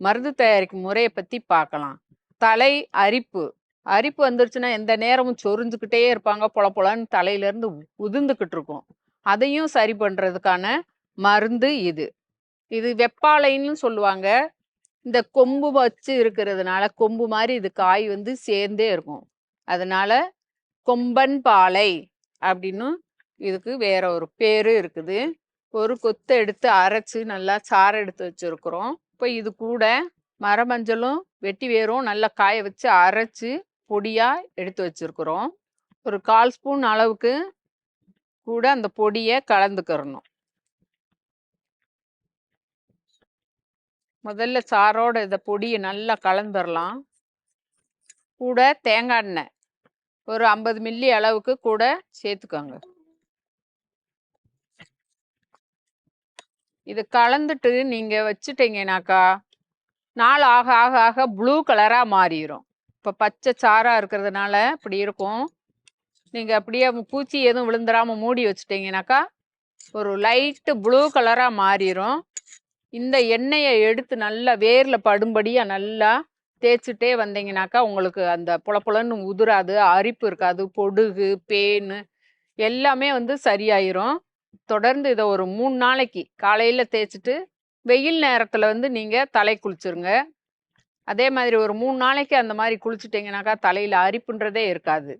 மருந்து தயாரிக்கும் முறையை பத்தி பார்க்கலாம். தலை அரிப்பு. அரிப்பு வந்துருச்சுன்னா எந்த நேரமும் சொரிஞ்சுக்கிட்டே இருப்பாங்க. பொல பொலன்னு தலையில இருந்து உதிர்ந்துகிட்டு இருக்கும். அதையும் சரி பண்றதுக்கான மருந்து இது. இது வெப்பாலைன்னு சொல்லுவாங்க. இந்த கொம்பு வச்சு இருக்கிறதுனால கொம்பு மாதிரி இது காய் வந்து சேர்ந்தே இருக்கும். அதனால கொம்பன் பாலை அப்படின்னு இதுக்கு வேற ஒரு பேரு இருக்குது. ஒரு கொத்தை எடுத்து அரைச்சு நல்லா சாறு எடுத்து வச்சிருக்கிறோம். இப்போ இது கூட மரமஞ்சளும் வெட்டி வேரும் நல்லா காய வச்சு அரைச்சு பொடியா எடுத்து வச்சிருக்கிறோம். ஒரு 1/4 ஸ்பூன் அளவுக்கு கூட அந்த பொடியை கலந்துக்கிறணும். முதல்ல சாரோட இந்த பொடியை நல்லா கலந்துடலாம். கூட தேங்காய் எண்ணெய் ஒரு 50 மில்லி அளவுக்கு கூட சேர்த்துக்கோங்க. இது கலந்துட்டு நீங்க வச்சுட்டீங்கன்னாக்கா நாள் ஆக ஆக ஆக ப்ளூ கலரா மாறிடும். இப்போ பச்சை சாரா இருக்கிறதுனால இப்படி இருக்கும். நீங்க அப்படியே பூச்சி எதுவும் விழுந்துடாம மூடி வச்சுட்டீங்கன்னாக்கா ஒரு லைட்டு ப்ளூ கலரா மாறிடும். இந்த எண்ணெயை எடுத்து நல்லா வேர்ல படும்படியா நல்லா தேய்ச்சிட்டே வந்தீங்கன்னாக்கா உங்களுக்கு அந்த புலப்புலன்னு உதிராது, அரிப்பு இருக்காது, பொடுகு, பேனு எல்லாமே வந்து சரியாயிரும். தொடர்ந்து இதை ஒரு 3 நாளைக்கு காலையில தேய்ச்சிட்டு வெயில் நேரத்துல வந்து நீங்க தலை குளிச்சிருங்க. அதே மாதிரி ஒரு 3 நாளைக்கு அந்த மாதிரி குளிச்சுட்டீங்கன்னாக்கா தலையில அரிப்புன்றதே இருக்காது.